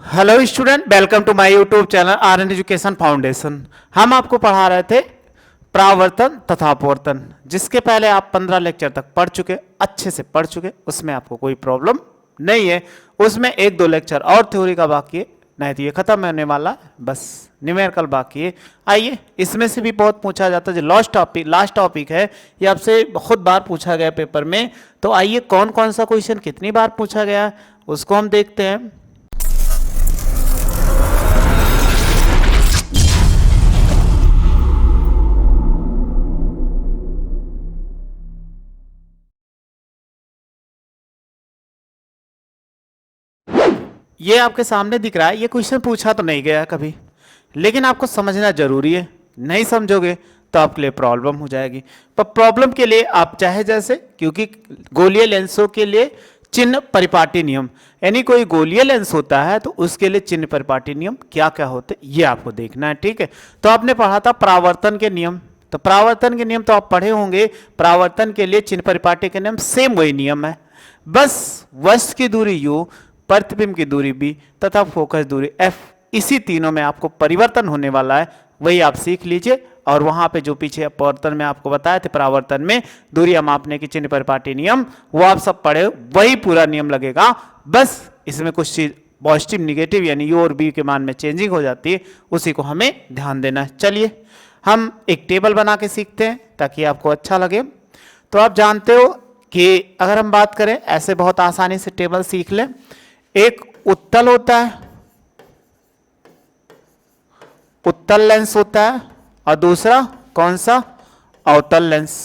Hello student, welcome to my YouTube channel R N education foundation. हम आपको पढ़ा रहे थे प्रावर्तन तथा अपवर्तन, जिसके पहले आप 15 लेक्चर तक पढ़ चुके, अच्छे से पढ़ चुके, उसमें आपको कोई प्रॉब्लम नहीं है। उसमें एक दो लेक्चर और थ्योरी का बाकी है, नहीं तो ये खत्म होने वाला है, बस न्यूमेरिकल बाकी है। आइए, इसमें से भी बहुत पूछा जाता है, जो लास्ट टॉपिक है, ये आपसे बहुत बार पूछा गया पेपर में। तो आइए, कौन कौन सा क्वेश्चन कितनी बार पूछा गया है उसको हम देखते हैं। ये आपके सामने दिख रहा है, ये क्वेश्चन पूछा तो नहीं गया कभी, लेकिन आपको समझना जरूरी है। नहीं समझोगे तो आपके लिए प्रॉब्लम हो जाएगी। पर प्रॉब्लम के लिए आप चाहे जैसे, क्योंकि गोलीय लेंसों के लिए चिन्ह परिपाटी नियम, यानी कोई गोलीय लेंस होता है तो उसके लिए चिन्ह परिपाटी नियम क्या क्या होते हैं ये आपको देखना है, ठीक है। तो आपने पढ़ा था परावर्तन के नियम, तो परावर्तन के नियम तो आप पढ़े होंगे। परावर्तन के लिए चिन्ह परिपाटी के नियम सेम वही नियम है, बस वस्तु की दूरी u, प्रतिबिंब की दूरी b तथा फोकस दूरी f, इसी तीनों में आपको परिवर्तन होने वाला है, वही आप सीख लीजिए। और वहां पे जो पीछे अपवर्तन में आपको बताए थे, परावर्तन में दूरियां मापने की चिन्ह परिपाटी नियम, वो आप सब पढ़े, वही पूरा नियम लगेगा। बस इसमें कुछ चीज पॉजिटिव निगेटिव यानी u और b के मान में चेंजिंग हो जाती है, उसी को हमें ध्यान देना है। चलिए हम एक टेबल बना के सीखते हैं ताकि आपको अच्छा लगे। तो आप जानते हो कि अगर हम बात करें, ऐसे बहुत आसानी से टेबल सीख लें। एक उत्तल होता है, उत्तल लेंस होता है, और दूसरा कौन सा, अवतल लेंस।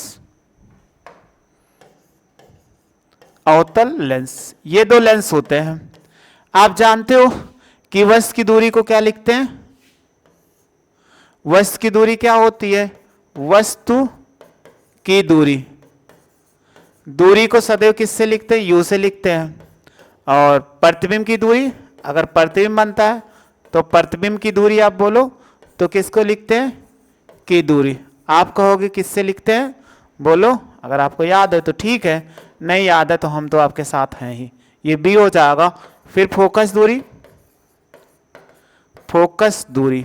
अवतल लेंस, ये दो लेंस होते हैं। आप जानते हो कि वस्तु की दूरी को क्या लिखते हैं? वस्तु की दूरी क्या होती है? वस्तु की दूरी, दूरी को सदैव किससे लिखते हैं? u से लिखते हैं। और प्रतिबिंब की दूरी, अगर प्रतिबिंब बनता है तो प्रतिबिंब की दूरी आप बोलो तो किसको लिखते हैं? की दूरी। आप कहोगे किससे लिखते हैं? बोलो, अगर आपको याद है तो ठीक है, नहीं याद है तो हम तो आपके साथ हैं ही, ये b हो जाएगा। फिर फोकस दूरी, फोकस दूरी,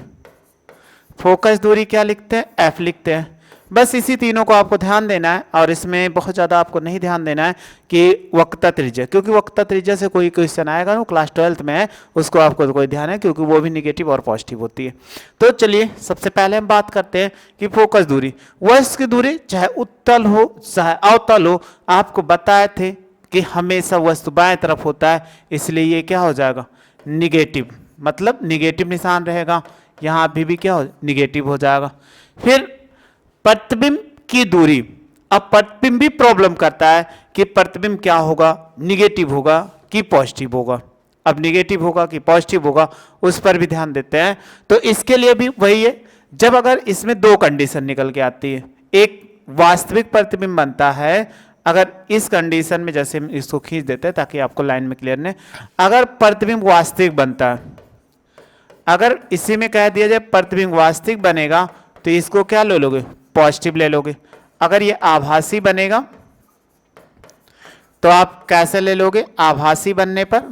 फोकस दूरी क्या लिखते हैं? f लिखते हैं। बस इसी तीनों को आपको ध्यान देना है, और इसमें बहुत ज़्यादा आपको नहीं ध्यान देना है कि वक्रता त्रिज्या, क्योंकि वक्रता त्रिज्या से कोई क्वेश्चन आएगा ना, क्लास 12th में है, उसको आपको तो कोई ध्यान है, क्योंकि वो भी निगेटिव और पॉजिटिव होती है। तो चलिए सबसे पहले हम बात करते हैं कि फोकस दूरी, वस्तु की दूरी, चाहे उत्तल हो चाहे अवतल हो, आपको बताए थे कि हमेशा वस्तु बाएं तरफ होता है, इसलिए ये क्या हो जाएगा? निगेटिव, मतलब निगेटिव निशान रहेगा। यहाँ अभी भी क्या हो? निगेटिव हो जाएगा। फिर प्रतिबिंब की दूरी, अब प्रतिबिंब भी प्रॉब्लम करता है कि प्रतिबिंब क्या होगा, निगेटिव होगा कि पॉजिटिव होगा। अब निगेटिव होगा कि पॉजिटिव होगा, उस पर भी ध्यान देते हैं। तो इसके लिए भी वही है, जब अगर इसमें दो कंडीशन निकल के आती है, एक वास्तविक प्रतिबिंब बनता है, अगर इस कंडीशन में, जैसे हम इसको खींच देते हैं ताकि आपको लाइन में क्लियर नहीं, अगर प्रतिबिंब वास्तविक बनता है, अगर इसी में कह दिया जाए प्रतिबिंब वास्तविक बनेगा, तो इसको क्या ले लोगे? पॉजिटिव ले लोगे। अगर ये आभासी बनेगा तो आप कैसे ले लोगे? आभासी बनने पर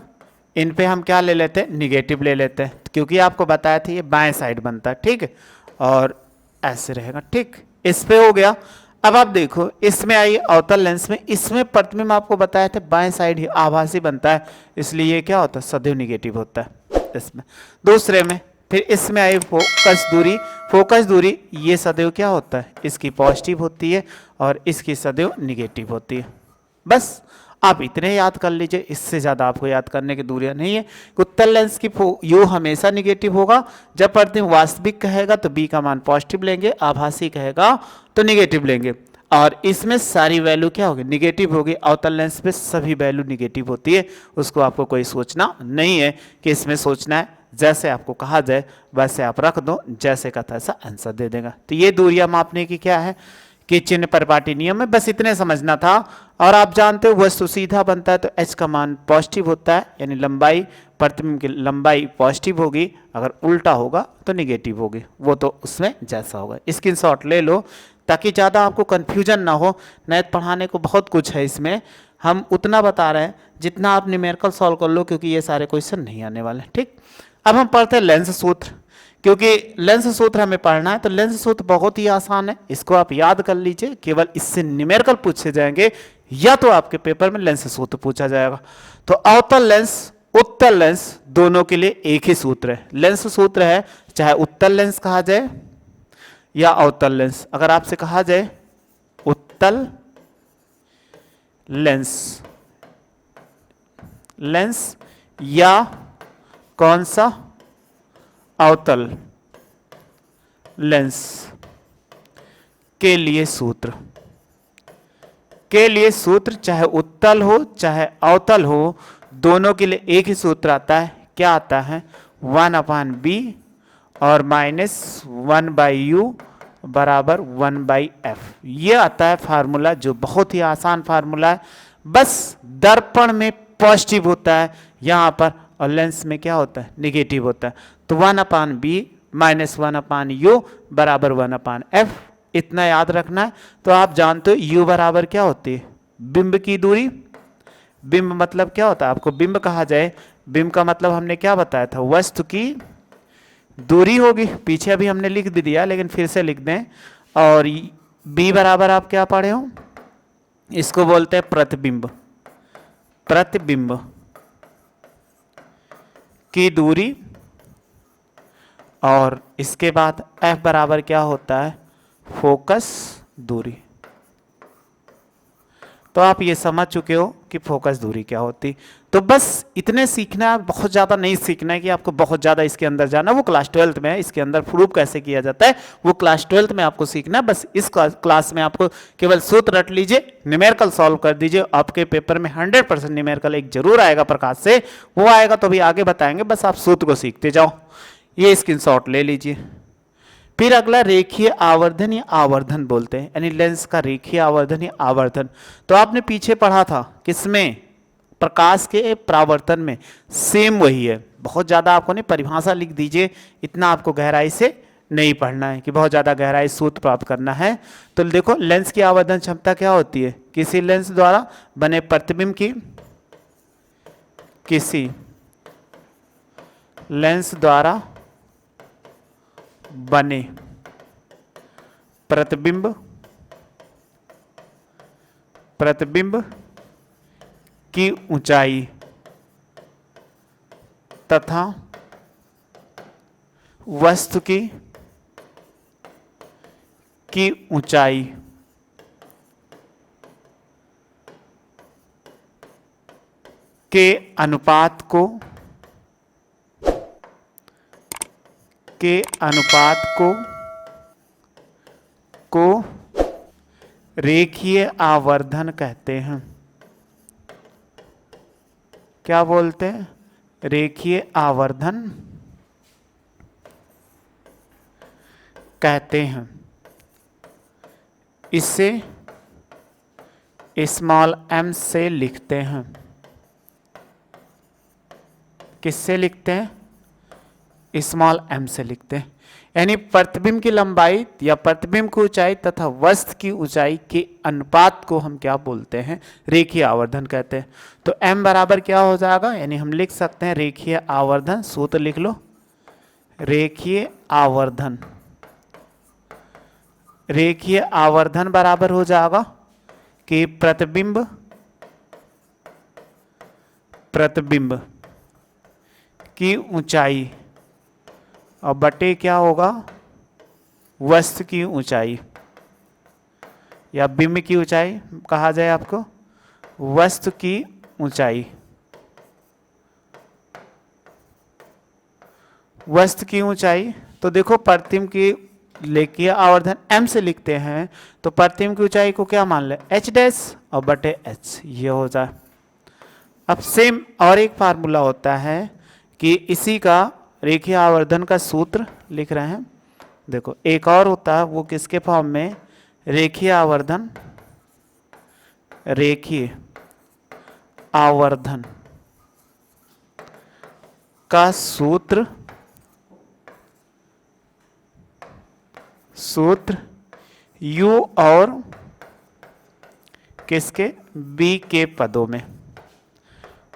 इन पे हम क्या ले लेते हैं? निगेटिव ले लेते हैं, क्योंकि आपको बताया था ये बाएं साइड बनता है, ठीक है, और ऐसे रहेगा, ठीक। इस पे हो गया। अब आप देखो, इसमें आइए अवतल लेंस में, इसमें प्रतिबिंब आपको बताया था बाएं साइड ही आभासी बनता है, इसलिए ये क्या होता है? सदैव निगेटिव होता है इसमें। दूसरे में फिर इसमें आई फोकस दूरी, फोकस दूरी ये सदैव क्या होता है? इसकी पॉजिटिव होती है और इसकी सदैव निगेटिव होती है। बस आप इतने याद कर लीजिए, इससे ज़्यादा आपको याद करने की दूरियां नहीं है। उत्तल लेंस की u हमेशा निगेटिव होगा, जब प्रतिबिंब वास्तविक कहेगा तो b का मान पॉजिटिव लेंगे, आभासी कहेगा तो निगेटिव लेंगे, और इसमें सारी वैल्यू क्या होगी? निगेटिव होगी। अवतल लेंस पे सभी वैल्यू निगेटिव होती है, उसको आपको कोई सोचना नहीं है कि इसमें सोचना है। जैसे आपको कहा जाए वैसे आप रख दो, जैसे का तैसा आंसर दे देगा। तो ये दूरियां मापने की क्या है कि चिन्ह परिपाटी नियम में, बस इतने समझना था। और आप जानते हो वस्तु सीधा बनता है तो h का मान पॉजिटिव होता है, यानी लंबाई, प्रतिबिंब की लंबाई पॉजिटिव होगी, अगर उल्टा होगा तो निगेटिव होगी, वो तो उसमें जैसा होगा। स्क्रीनशॉट ले लो ताकि ज़्यादा आपको कन्फ्यूजन ना हो। मैथ पढ़ाने को बहुत कुछ है इसमें, हम उतना बता रहे हैं जितना आप न्यूमेरिकल सॉल्व कर लो, क्योंकि ये सारे क्वेश्चन नहीं आने वाले। ठीक, अब हम पढ़ते हैं लेंस सूत्र, क्योंकि लेंस सूत्र हमें पढ़ना है। तो लेंस सूत्र बहुत ही आसान है, इसको आप याद कर लीजिए, केवल इससे न्यूमेरिकल पूछे जाएंगे या तो आपके पेपर में लेंस सूत्र पूछा जाएगा। तो अवतल लेंस, उत्तल लेंस दोनों के लिए एक ही सूत्र है। लेंस सूत्र है, चाहे उत्तल लेंस कहा जाए या अवतल लेंस। अगर आपसे कहा जाए उत्तल लेंस, लेंस या कौन सा अवतल लेंस के लिए सूत्र, के लिए सूत्र चाहे उत्तल हो चाहे अवतल हो, दोनों के लिए एक ही सूत्र आता है। क्या आता है? 1/b और -1/u बराबर 1/f। ये आता है फार्मूला, जो बहुत ही आसान फार्मूला है। बस दर्पण में पॉजिटिव होता है यहाँ पर, और लेंस में क्या होता है? निगेटिव होता है। तो 1/b -1/u बराबर 1/f, इतना याद रखना है। तो आप जानते हो u बराबर क्या होती है? बिंब की दूरी। बिंब मतलब क्या होता है? आपको बिंब कहा जाए, बिंब का मतलब हमने क्या बताया था? वस्तु की दूरी होगी। पीछे अभी हमने लिख भी दिया, लेकिन फिर से लिख दें। और b बराबर आप क्या पढ़े हो? इसको बोलते हैं प्रतिबिंब। प्रतिबिंब की दूरी, और इसके बाद f बराबर क्या होता है? फोकस दूरी। तो आप ये समझ चुके हो कि फोकस दूरी क्या होती। तो बस इतने सीखना है, बहुत ज़्यादा नहीं सीखना है कि आपको बहुत ज़्यादा इसके अंदर जाना, वो क्लास 12th में है। इसके अंदर प्रूफ कैसे किया जाता है वो क्लास 12th में आपको सीखना है। बस इस क्लास में आपको केवल सूत्र रट लीजिए, न्यूमेरिकल सॉल्व कर दीजिए। आपके पेपर में 100% न्यूमेरिकल एक जरूर आएगा प्रकाश से, वो आएगा तो भी आगे बताएंगे, बस आप सूत्र को सीखते जाओ। ये स्क्रीनशॉट ले लीजिए। फिर अगला रेखीय आवर्धन या आवर्धन बोलते हैं, यानी लेंस का रेखीय आवर्धन या आवर्धन। तो आपने पीछे पढ़ा था किसमें? प्रकाश के परावर्तन में। सेम वही है, बहुत ज़्यादा आपको नहीं, परिभाषा लिख दीजिए, इतना आपको गहराई से नहीं पढ़ना है कि बहुत ज़्यादा गहराई सूत्र प्राप्त करना है। तो देखो लेंस की आवर्धन क्षमता क्या होती है? किसी लेंस द्वारा बने प्रतिबिंब की, किसी लेंस द्वारा बने प्रतिबिंब, प्रतिबिंब की ऊंचाई तथा वस्तु की ऊंचाई के अनुपात को रेखीय आवर्धन कहते हैं। क्या बोलते हैं? रेखीय आवर्धन कहते हैं। इसे स्मॉल m से लिखते हैं। किससे लिखते हैं? स्मॉल m से लिखते हैं। यानी प्रतिबिंब की लंबाई या प्रतिबिंब की ऊंचाई तथा वस्तु की ऊंचाई के अनुपात को हम क्या बोलते हैं? रेखीय आवर्धन कहते हैं। तो m बराबर क्या हो जाएगा? यानी हम लिख सकते हैं रेखीय आवर्धन, सूत्र लिख लो। रेखीय आवर्धन, रेखीय आवर्धन बराबर हो जाएगा कि प्रतिबिंब की ऊंचाई और बटे क्या होगा? वस्तु की ऊंचाई, या बिंब की ऊंचाई कहा जाए आपको, वस्तु की ऊंचाई, वस्तु की ऊंचाई। तो देखो प्रतिबिंब की रेखीय आवर्धन m से लिखते हैं, तो प्रतिबिंब की ऊंचाई को क्या मान ले? h डैश और बटे h, ये हो जाए। अब सेम और एक फार्मूला होता है कि इसी का रेखीय आवर्धन का सूत्र लिख रहे हैं। देखो एक और होता है, वो किसके फॉर्म में? रेखीय आवर्धन, रेखीय आवर्धन का सूत्र u और किसके, b के पदों में।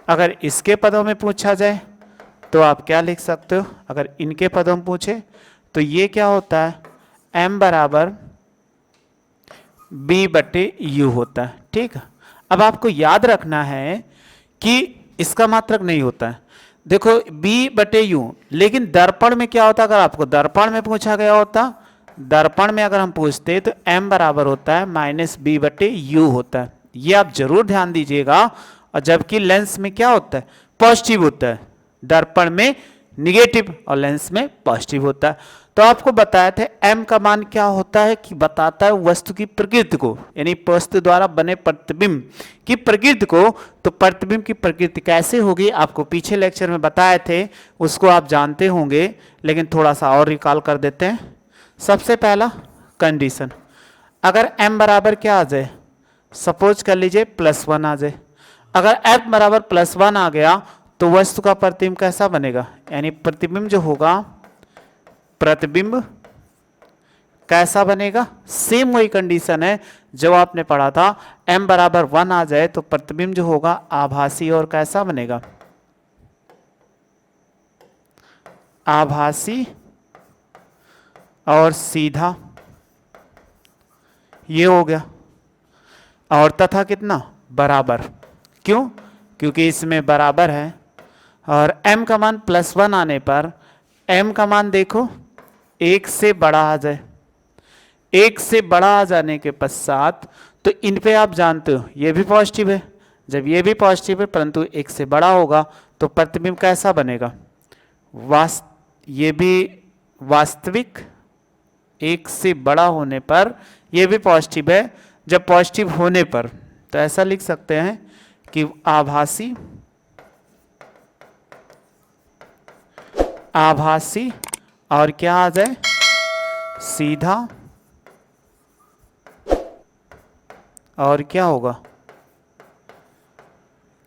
अगर इसके पदों में पूछा जाए तो आप क्या लिख सकते हो, अगर इनके पदों में पूछे तो ये क्या होता है, m बराबर b बटे u होता है। ठीक है, अब आपको याद रखना है कि इसका मात्रक नहीं होता है। देखो b बटे u, लेकिन दर्पण में क्या होता, अगर आपको दर्पण में पूछा गया होता, दर्पण में अगर हम पूछते तो m बराबर होता है माइनस b बटे u होता है। ये आप जरूर ध्यान दीजिएगा। और जबकि लेंस में क्या होता है, पॉजिटिव होता है, दर्पण में निगेटिव और लेंस में पॉजिटिव होता है। तो आपको बताया थे m का मान क्या होता है कि बताता है वस्तु की प्रकृति को, यानी वस्तु द्वारा बने प्रतिबिंब की प्रकृति को। तो प्रतिबिंब की प्रकृति कैसे होगी आपको पीछे लेक्चर में बताए थे, उसको आप जानते होंगे, लेकिन थोड़ा सा और रिकॉल कर देते हैं। सबसे पहला कंडीशन, अगर m बराबर क्या आ जाए, सपोज कर लीजिए +1 आ जाए। अगर f बराबर +1 आ गया तो वस्तु का प्रतिबिंब कैसा बनेगा, यानी प्रतिबिंब जो होगा, प्रतिबिंब कैसा बनेगा, सेम वही कंडीशन है जो आपने पढ़ा था। m बराबर 1 आ जाए तो प्रतिबिंब जो होगा आभासी और कैसा बनेगा, आभासी और सीधा, ये हो गया। और तथा कितना, बराबर। क्यों, क्योंकि इसमें बराबर है। और m का मान +1 आने पर m का मान देखो 1 से बड़ा आ जाए। 1 से बड़ा आ जाने के पश्चात तो इन पे आप जानते हो ये भी पॉजिटिव है। जब ये भी पॉजिटिव है परंतु 1 से बड़ा होगा तो प्रतिबिंब कैसा बनेगा, ये भी वास्तविक। 1 से बड़ा होने पर ये भी पॉजिटिव है। जब पॉजिटिव होने पर तो ऐसा लिख सकते हैं कि आभासी, आभासी और क्या आ जाए, सीधा, और क्या होगा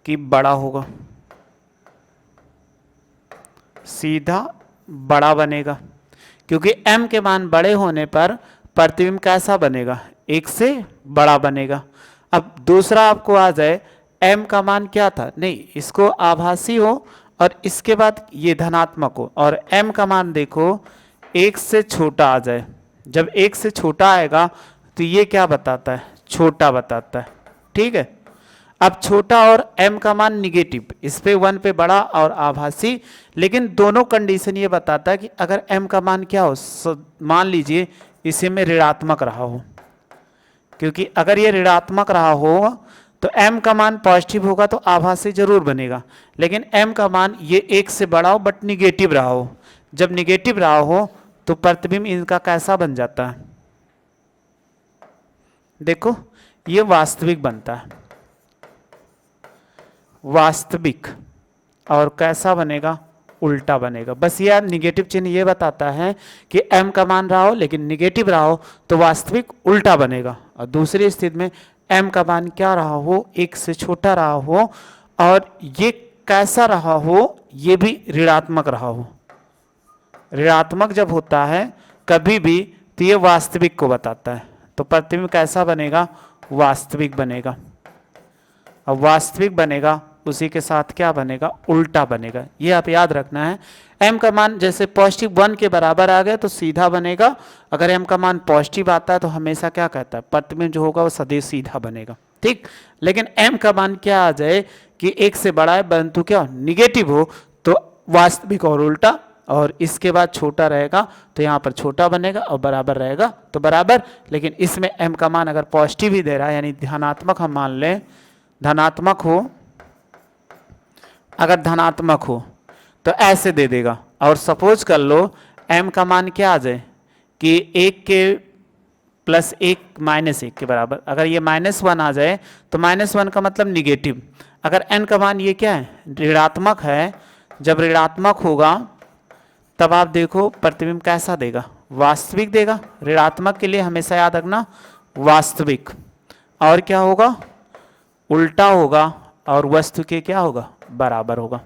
कि बड़ा होगा, सीधा बड़ा बनेगा। क्योंकि m के मान बड़े होने पर प्रतिबिंब कैसा बनेगा, 1 से बड़ा बनेगा। अब दूसरा आपको आ जाए, m का मान क्या था, नहीं इसको आभासी हो और इसके बाद ये धनात्मक हो, और m का मान देखो 1 से छोटा आ जाए। जब 1 से छोटा आएगा तो ये क्या बताता है, छोटा बताता है। ठीक है, अब छोटा और m का मान निगेटिव, इस पे 1 पे बड़ा और आभासी, लेकिन दोनों कंडीशन ये बताता है कि अगर m का मान क्या हो, मान लीजिए इसी में ऋणात्मक रहा हो, क्योंकि अगर ये ऋणात्मक रहा हो तो m का मान पॉजिटिव होगा तो आभासी जरूर बनेगा। लेकिन m का मान ये 1 से बड़ा हो बट निगेटिव रहा हो, जब निगेटिव रहा हो तो प्रतिबिंब इनका कैसा बन जाता है, देखो ये वास्तविक बनता है, वास्तविक। और कैसा बनेगा, उल्टा बनेगा। बस ये निगेटिव चिन्ह ये बताता है कि m का मान रहा हो लेकिन निगेटिव रहा हो तो वास्तविक उल्टा बनेगा। और दूसरी स्थिति में m का मान क्या रहा हो, 1 से छोटा रहा हो और ये कैसा रहा हो, ये भी ऋणात्मक रहा हो। ऋणात्मक जब होता है कभी भी तो ये वास्तविक को बताता है, तो प्रतिबिंब कैसा बनेगा, वास्तविक बनेगा। अब वास्तविक बनेगा उसी के साथ क्या बनेगा, उल्टा बनेगा। ये आप याद रखना है। m का मान जैसे पॉजिटिव 1 के बराबर आ गया तो सीधा बनेगा। अगर m का मान पॉजिटिव आता है तो हमेशा क्या कहता है, प्रतिबिंब जो होगा वो सदैव सीधा बनेगा। ठीक, लेकिन m का मान क्या आ जाए कि 1 से बड़ा है परंतु क्या निगेटिव हो तो वास्तविक और उल्टा, और इसके बाद छोटा रहेगा तो यहाँ पर छोटा बनेगा और बराबर रहेगा तो बराबर। लेकिन इसमें m का मान अगर पॉजिटिव ही दे रहा है, यानी धनात्मक हम मान लें, धनात्मक हो, अगर धनात्मक हो तो ऐसे दे देगा। और सपोज कर लो m का मान क्या आ जाए कि 1 के +1 -1 के बराबर, अगर ये -1 आ जाए तो -1 का मतलब निगेटिव। अगर n का मान ये क्या है, ऋणात्मक है, जब ऋणात्मक होगा तब आप देखो प्रतिबिंब कैसा देगा, वास्तविक देगा। ऋणात्मक के लिए हमेशा याद रखना वास्तविक, और क्या होगा, उल्टा होगा, और वस्तु के क्या होगा, बराबर होगा।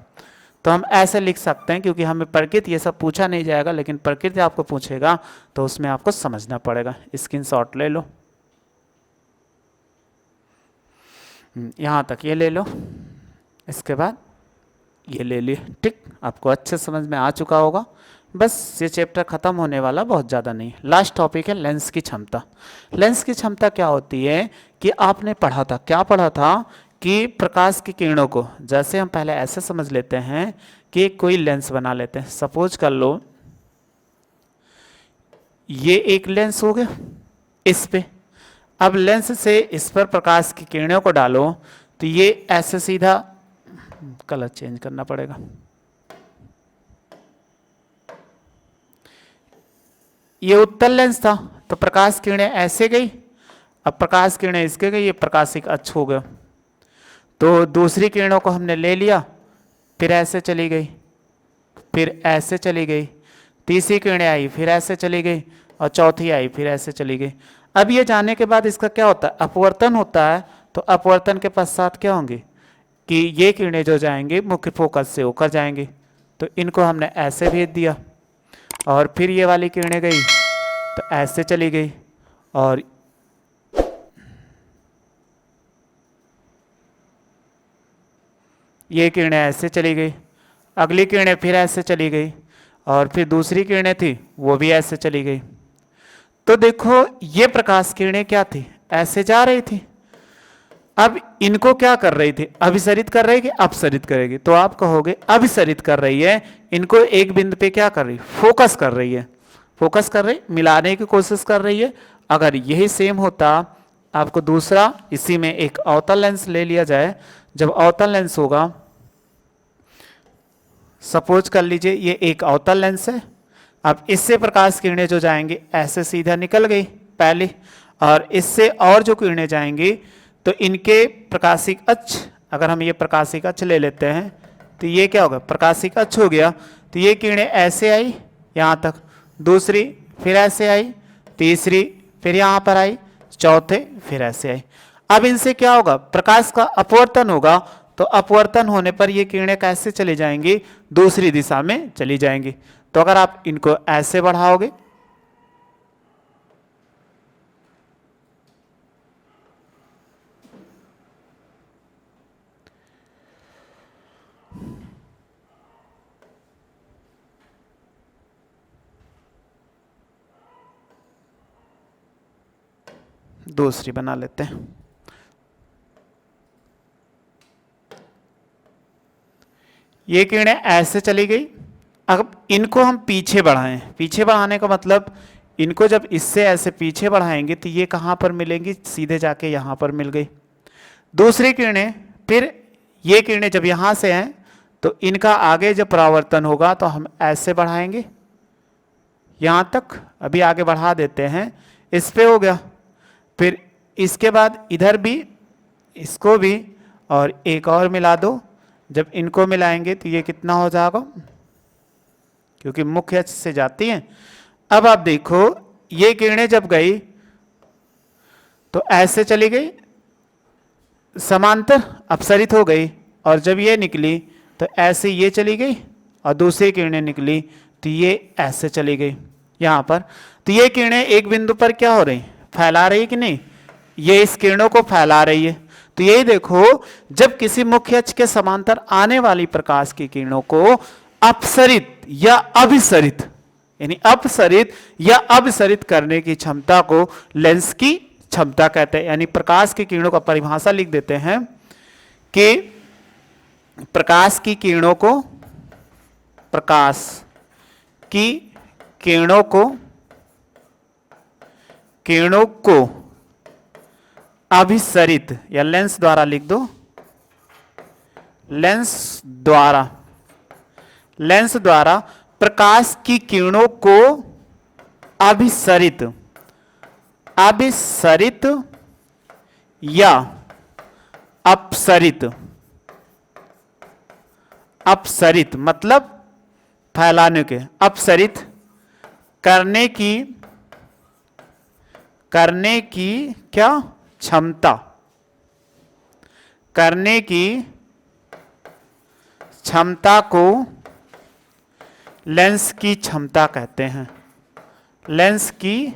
तो हम ऐसे लिख सकते हैं, क्योंकि हमें प्रकृति ये सब पूछा नहीं जाएगा, लेकिन प्रकृति आपको पूछेगा तो उसमें आपको समझना पड़ेगा। स्क्रीनशॉट ले लो, यहाँ तक ये ले लो, इसके बाद ये ले लिए, ठीक। आपको अच्छे समझ में आ चुका होगा। बस ये चैप्टर खत्म होने वाला, बहुत ज़्यादा नहीं। लास्ट टॉपिक है लेंस की क्षमता। लेंस की क्षमता क्या होती है कि आपने पढ़ा था, क्या पढ़ा था कि प्रकाश की किरणों को, जैसे हम पहले ऐसे समझ लेते हैं कि कोई लेंस बना लेते हैं। सपोज कर लो ये एक लेंस हो गया इस पे, अब लेंस से इस पर प्रकाश की किरणों को डालो तो ये ऐसे सीधा, कलर चेंज करना पड़ेगा, ये उत्तल लेंस था तो प्रकाश किरणें ऐसे गई, अब प्रकाश किरणें इसके गई, ये प्रकाशिक अक्ष हो गया। तो दूसरी किरणों को हमने ले लिया, फिर ऐसे चली गई, फिर ऐसे चली गई, तीसरी किरणें आई फिर ऐसे चली गई, और चौथी आई फिर ऐसे चली गई। अब ये जाने के बाद इसका क्या होता है, अपवर्तन होता है। तो अपवर्तन के पश्चात क्या होंगे कि ये किरणें जो जाएंगी मुख्य फोकस से होकर जाएंगी, तो इनको हमने ऐसे भेज दिया, और फिर ये वाली किरणें गई तो ऐसे चली गई, और ये किरणें ऐसे चली गई, अगली किरणें फिर ऐसे चली गई, और फिर दूसरी किरणें थी वो भी ऐसे चली गई। तो देखो ये प्रकाश किरणें क्या थी, ऐसे जा रही थी। अब इनको क्या कर रही थी, अभिसरित कर रही है कि अपसरित करेगी, तो आप कहोगे अभिसरित कर रही है। इनको एक बिंदु पे क्या कर रही, फोकस कर रही है, फोकस कर रही, मिलाने की कोशिश कर रही है। अगर यही सेम होता, आपको दूसरा इसी में एक अवतल लेंस ले लिया जाए। जब अवतल लेंस होगा, सपोज कर लीजिए ये एक अवतल लेंस है, अब इससे प्रकाश किरणें जो जाएंगी ऐसे सीधा निकल गई पहले, और इससे और जो किरणें जाएंगी तो इनके प्रकाशिक अक्ष, अगर हम ये प्रकाशिक अक्ष ले लेते हैं तो ये क्या होगा, प्रकाशिक अक्ष हो गया। तो ये किरणें ऐसे आई यहाँ तक, दूसरी फिर ऐसे आई, तीसरी फिर यहाँ पर आई, चौथे फिर ऐसे आई। अब इनसे क्या होगा, प्रकाश का अपवर्तन होगा। तो अपवर्तन होने पर ये किरणें कैसे चली जाएंगी, दूसरी दिशा में चली जाएंगी। तो अगर आप इनको ऐसे बढ़ाओगे, दूसरी बना लेते हैं, ये किरणें ऐसे चली गई। अब इनको हम पीछे बढ़ाएं, पीछे बढ़ाने का मतलब इनको जब इससे ऐसे पीछे बढ़ाएंगे तो ये कहाँ पर मिलेंगी, सीधे जाके यहाँ पर मिल गई। दूसरी किरणें, फिर ये किरणें जब यहाँ से हैं तो इनका आगे जब परावर्तन होगा तो हम ऐसे बढ़ाएंगे यहाँ तक, अभी आगे बढ़ा देते हैं, इस पे हो गया। फिर इसके बाद इधर भी, इसको भी, और एक और मिला दो। जब इनको मिलाएंगे तो ये कितना हो जाएगा, क्योंकि मुख्य अक्ष से जाती हैं। अब आप देखो ये किरणें जब गई तो ऐसे चली गई, समांतर अपसरित हो गई, और जब ये निकली तो ऐसे ये चली गई, और दूसरी किरणें निकली तो ये ऐसे चली गई यहाँ पर। तो ये किरणें एक बिंदु पर क्या हो रही, फैला रही कि नहीं, ये इस किरणों को फैला रही है। तो यही देखो, जब किसी मुख्य अक्ष के समांतर आने वाली प्रकाश की किरणों को अपसरित या अभिसरित, यानी अपसरित या अभिसरित करने की क्षमता को लेंस की क्षमता कहते हैं। यानी प्रकाश की किरणों का परिभाषा लिख देते हैं कि प्रकाश की किरणों को, प्रकाश की किरणों को अभिसरित, या लेंस द्वारा लिख दो, लेंस द्वारा प्रकाश की किरणों को अभिसरित या अपसरित मतलब फैलाने के, अपसरित करने की करने की क्या क्षमता, करने की क्षमता को लेंस की क्षमता कहते हैं। लेंस की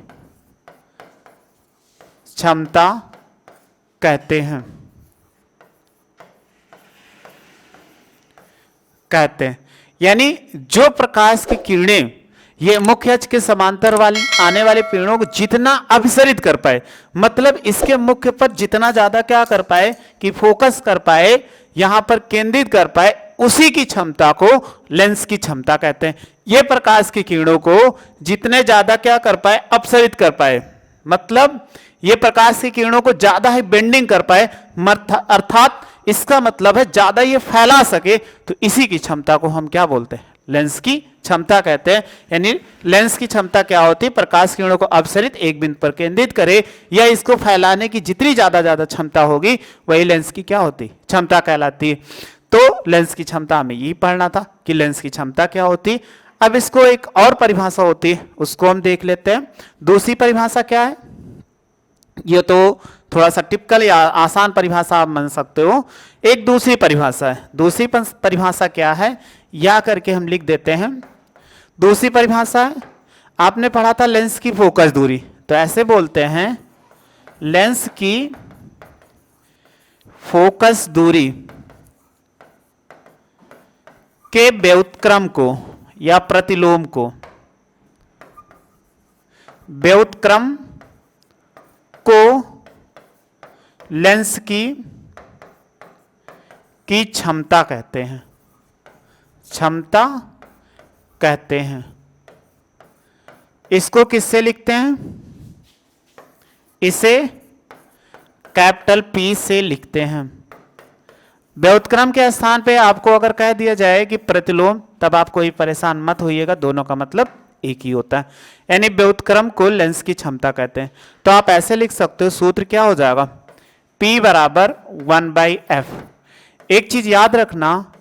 क्षमता कहते हैं, यानी जो प्रकाश की किरणें ये मुख्य अक्ष के समांतर वाले आने वाले किरणों को जितना अपसरित कर पाए, मतलब इसके मुख्य पर जितना ज्यादा क्या कर पाए कि फोकस कर पाए, यहां पर केंद्रित कर पाए, उसी की क्षमता को लेंस की क्षमता कहते हैं। ये प्रकाश की किरणों को जितने ज्यादा क्या कर पाए, अपसरित कर पाए, मतलब ये प्रकाश की किरणों को ज्यादा ही बेंडिंग कर पाए, अर्थात इसका मतलब है ज्यादा ये फैला सके, तो इसी की क्षमता को हम क्या बोलते हैं, लेंस की क्षमता कहते हैं। यानी लेंस की क्षमता क्या होती है, प्रकाश किरणों को अपसरित एक बिंदु पर केंद्रित करे या इसको फैलाने की जितनी ज्यादा क्षमता होगी वही लेंस की क्या होती, क्षमता कहलाती है। तो लेंस की क्षमता हमें यही पढ़ना था कि लेंस की क्षमता क्या होती। अब इसको एक और परिभाषा होती है, उसको हम देख लेते हैं। दूसरी परिभाषा क्या है, ये तो थोड़ा सा टिपिकल या आसान परिभाषा आप मान सकते हो। एक दूसरी परिभाषा है, दूसरी परिभाषा क्या है, या करके हम लिख देते हैं। दूसरी परिभाषा है, आपने पढ़ा था लेंस की फोकस दूरी, तो ऐसे बोलते हैं लेंस की फोकस दूरी के व्युत्क्रम को या प्रतिलोम को, व्युत्क्रम को लेंस की क्षमता कहते हैं, क्षमता कहते हैं। इसको किससे लिखते हैं, इसे कैपिटल पी से लिखते हैं। व्युत्क्रम के स्थान पे आपको अगर कह दिया जाए कि प्रतिलोम, तब आप कोई परेशान मत होइएगा, दोनों का मतलब एक ही होता है। यानी व्युत्क्रम को लेंस की क्षमता कहते हैं। तो आप ऐसे लिख सकते हो, सूत्र क्या हो जाएगा, P बराबर 1/f। एक चीज याद रखना,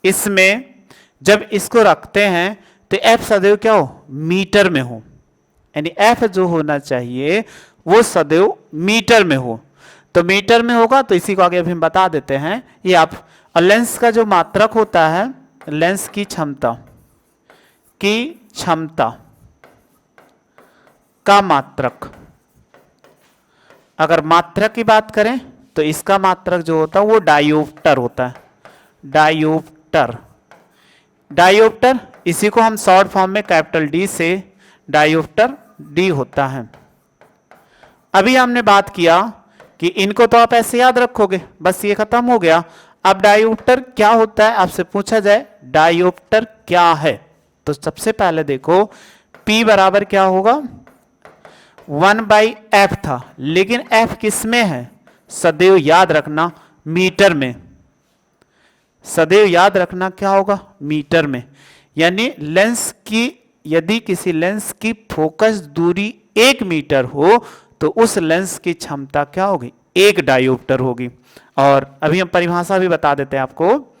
इसमें जब इसको रखते हैं तो f सदैव क्या हो, मीटर में हो, यानी f जो होना चाहिए वो सदैव मीटर में हो। तो मीटर में होगा तो इसी को आगे अभी हम बता देते हैं। ये आप लेंस का जो मात्रक होता है, लेंस की क्षमता का मात्रक, अगर मात्रक की बात करें तो इसका मात्रक जो होता है वो डायोप्टर होता है। डायोप्टर इसी को हम शॉर्ट फॉर्म में कैपिटल डी से डायोप्टर डी होता है। अभी हमने बात किया कि इनको तो आप ऐसे याद रखोगे, बस ये खत्म हो गया। अब डायोप्टर क्या होता है, आपसे पूछा जाए डायोप्टर क्या है, तो सबसे पहले देखो P बराबर क्या होगा, 1/f था, लेकिन f किस में है, सदैव याद रखना मीटर में, सदैव याद रखना क्या होगा, मीटर में। यानी लेंस की, यदि किसी लेंस की फोकस दूरी 1 मीटर हो तो उस लेंस की क्षमता क्या होगी, 1 डायोप्टर होगी। और अभी हम परिभाषा भी बता देते हैं आपको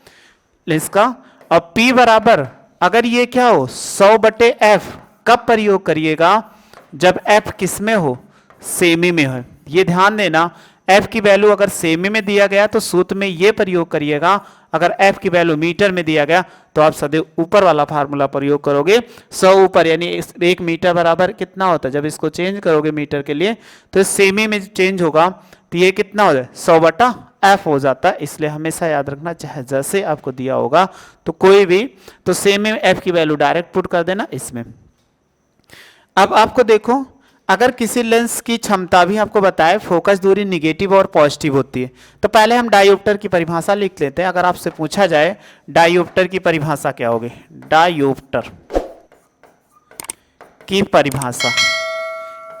लेंस का। और P बराबर, अगर ये क्या हो 100/f, कब प्रयोग करिएगा, जब f किस में हो, सेमी में हो। ये ध्यान देना, f की वैल्यू अगर सेमी में दिया गया तो सूत्र में ये प्रयोग करिएगा, अगर f की वैल्यू मीटर में दिया गया तो आप सदैव ऊपर वाला फार्मूला प्रयोग करोगे। 100 ऊपर यानी 1 मीटर बराबर कितना होता है, जब इसको चेंज करोगे मीटर के लिए तो सेमी में चेंज होगा, तो ये कितना हो जाए 100/f हो जाता है। इसलिए हमेशा याद रखना, चाहे जैसे आपको दिया होगा तो कोई भी, तो सेमी में f की वैल्यू डायरेक्ट पुट कर देना इसमें। अब आपको देखो, अगर किसी लेंस की क्षमता भी आपको बताए फोकस दूरी निगेटिव और पॉजिटिव होती है, तो पहले हम डायोप्टर की परिभाषा लिख लेते हैं। अगर आपसे पूछा जाए डायोप्टर की परिभाषा क्या होगी, डायोप्टर की परिभाषा,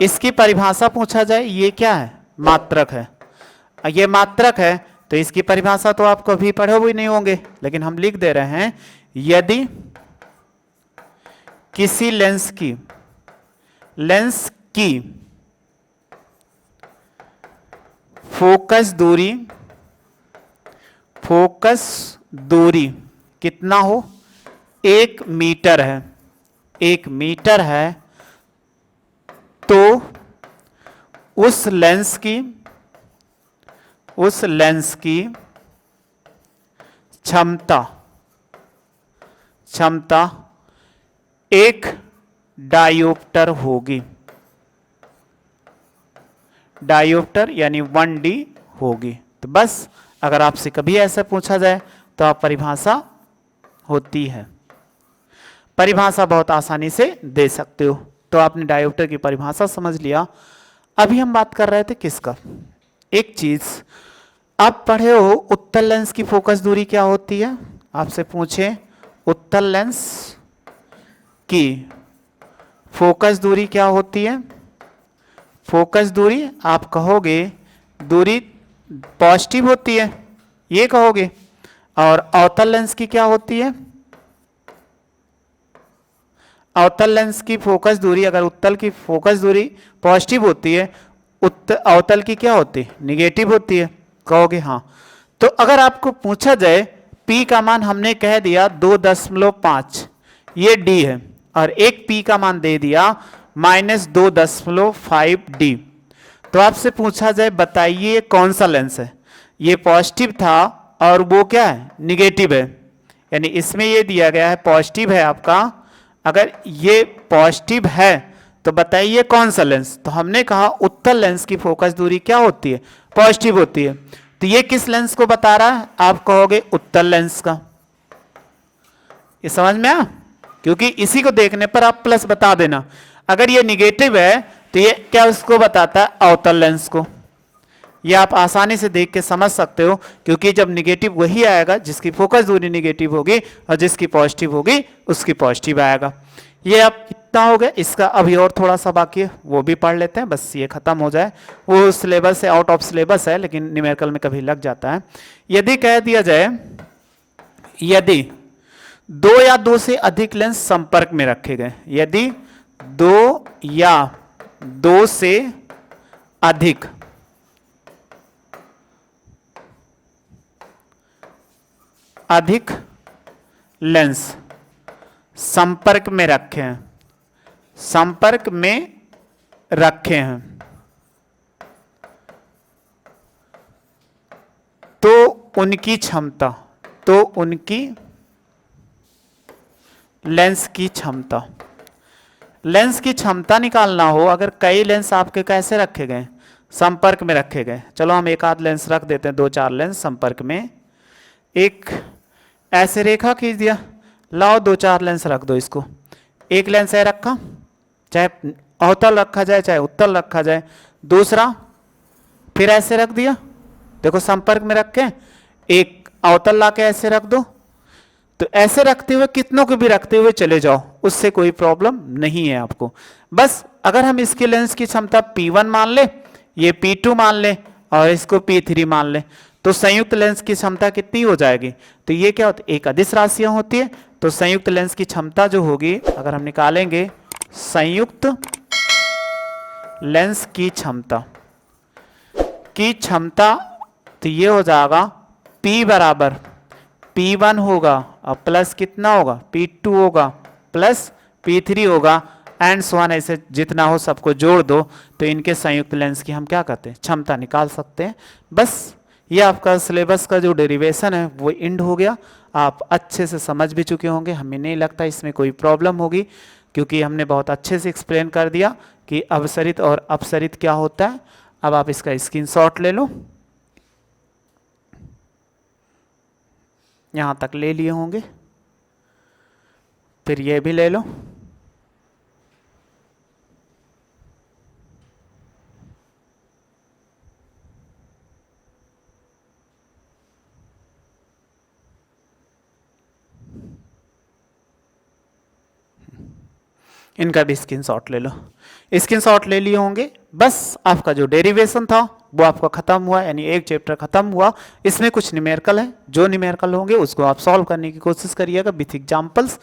इसकी परिभाषा पूछा जाए, ये क्या है, मात्रक है। ये मात्रक है तो इसकी परिभाषा तो आप कभी पढ़े हुए नहीं होंगे, लेकिन हम लिख दे रहे हैं, यदि किसी लेंस की फोकस दूरी कितना हो, 1 मीटर है, 1 मीटर है, तो उस लेंस की क्षमता एक डायोप्टर होगी, डायोप्टर यानी 1D होगी। तो बस अगर आपसे कभी ऐसा पूछा जाए तो आप परिभाषा होती है, परिभाषा बहुत आसानी से दे सकते हो। तो आपने डायोप्टर की परिभाषा समझ लिया। अभी हम बात कर रहे थे किसका, एक चीज आप पढ़े हो, उत्तल लेंस की फोकस दूरी क्या होती है। आपसे पूछे उत्तल लेंस की फोकस दूरी क्या होती है, फोकस दूरी आप कहोगे दूरी पॉजिटिव होती है, ये कहोगे। और अवतल लेंस की क्या होती है, अवतल लेंस की फोकस दूरी, अगर उत्तल की फोकस दूरी पॉजिटिव होती है, अवतल की क्या होती है, निगेटिव होती है, कहोगे हाँ। तो अगर आपको पूछा जाए P का मान हमने कह दिया 2.5, ये D है, और एक P का मान दे दिया -2.5D, तो आपसे पूछा जाए बताइए कौन सा लेंस है, ये पॉजिटिव था और वो क्या है, निगेटिव है, यानी इसमें ये दिया गया है पॉजिटिव है आपका। अगर ये पॉजिटिव है तो बताइए कौन सा लेंस, तो हमने कहा उत्तल लेंस की फोकस दूरी क्या होती है, पॉजिटिव होती है। तो ये किस लेंस को बता रहा है, आप कहोगे उत्तल लेंस का। ये समझ में आया, क्योंकि इसी को देखने पर आप प्लस बता देना। अगर ये निगेटिव है तो ये क्या उसको बताता है, अवतल लेंस को। ये आप आसानी से देख के समझ सकते हो, क्योंकि जब निगेटिव वही आएगा जिसकी फोकस दूरी निगेटिव होगी, और जिसकी पॉजिटिव होगी उसकी पॉजिटिव आएगा। ये अब इतना हो गया, इसका अभी और थोड़ा सा बाकी है, वो भी पढ़ लेते हैं, बस ये खत्म हो जाए। वो सिलेबस से आउट ऑफ सिलेबस है, लेकिन न्यूमेरिकल में कभी लग जाता है। यदि कह दिया जाए यदि 2 या 2 से अधिक लेंस संपर्क में रखे गए, यदि 2 या 2 से अधिक लेंस संपर्क में रखे हैं, संपर्क में रखे हैं, तो उनकी क्षमता, तो उनकी लेंस की क्षमता, लेंस की क्षमता निकालना हो, अगर कई लेंस आपके कैसे रखे गए, संपर्क में रखे गए, चलो हम एक आध लेंस रख देते हैं, 2-4 लेंस संपर्क में, एक ऐसे रेखा खींच दिया, लाओ 2-4 लेंस रख दो इसको, एक लेंस है रखा, चाहे अवतल रखा जाए चाहे उत्तल रखा जाए, दूसरा फिर ऐसे रख दिया, देखो संपर्क में रख के एक अवतल ला के ऐसे रख दो। तो ऐसे रखते हुए कितनों को भी रखते हुए चले जाओ, उससे कोई प्रॉब्लम नहीं है आपको। बस अगर हम इसके लेंस की क्षमता P1 मान ले, ये P2 मान ले और इसको P3 मान ले, तो संयुक्त लेंस की क्षमता कितनी हो जाएगी, तो ये क्या होता है, एक अदिश राशियां होती है। तो संयुक्त लेंस की क्षमता जो होगी, अगर हम निकालेंगे संयुक्त लेंस की क्षमता तो ये हो जाएगा P बराबर P1 होगा और प्लस कितना होगा, P2 होगा प्लस P3 होगा, एंड सो ऑन, ऐसे जितना हो सबको जोड़ दो, तो इनके संयुक्त लेंस की हम क्या कहते हैं, क्षमता निकाल सकते हैं। बस ये आपका सिलेबस का जो डेरिवेशन है वो एंड हो गया, आप अच्छे से समझ भी चुके होंगे, हमें नहीं लगता इसमें कोई प्रॉब्लम होगी, क्योंकि हमने बहुत अच्छे से एक्सप्लेन कर दिया कि अवसरित और अपसरित क्या होता है। अब आप इसका स्क्रीनशॉट ले लो, यहाँ तक ले लिए होंगे, फिर ये भी ले लो। इनका भी स्क्रीनशॉट ले लो, स्क्रीनशॉट ले लिए होंगे। बस आपका जो डेरिवेशन था वो आपका खत्म हुआ, यानी एक चैप्टर खत्म हुआ। इसमें कुछ न्यूमेरिकल है, जो न्यूमेरिकल होंगे उसको आप सॉल्व करने की कोशिश करिएगा विथ एग्जांपल्स।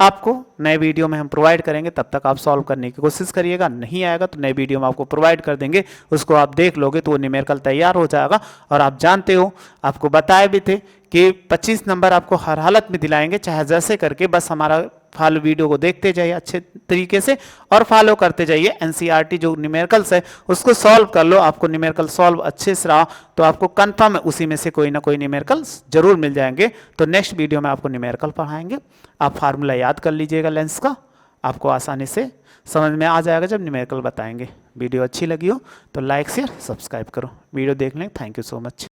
आपको नए वीडियो में हम प्रोवाइड करेंगे, तब तक आप सॉल्व करने की कोशिश करिएगा, नहीं आएगा तो नए वीडियो में आपको प्रोवाइड कर देंगे, उसको आप देख लोगे तो वो न्यूमेरिकल तैयार हो जाएगा। और आप जानते हो, आपको बताए भी थे कि 25 नंबर आपको हर हालत में दिलाएंगे, चाहे जैसे करके, बस हमारा फॉलो वीडियो को देखते जाइए अच्छे तरीके से और फॉलो करते जाइए। एनसीईआरटी जो न्यूमेरिकल्स है उसको सॉल्व कर लो, आपको न्यूमेरिकल सॉल्व अच्छे से रहा तो आपको कंफर्म है उसी में से कोई ना कोई न्यूमेरिकल्स जरूर मिल जाएंगे। तो नेक्स्ट वीडियो में आपको न्यूमेरिकल पढ़ाएंगे। आप फार्मूला याद कर लीजिएगा लेंस का, आपको आसानी से समझ में आ जाएगा जब न्यूमेरिकल बताएंगे। वीडियो अच्छी लगी हो तो लाइक शेयर सब्सक्राइब करो। वीडियो देखने थैंक यू सो मच।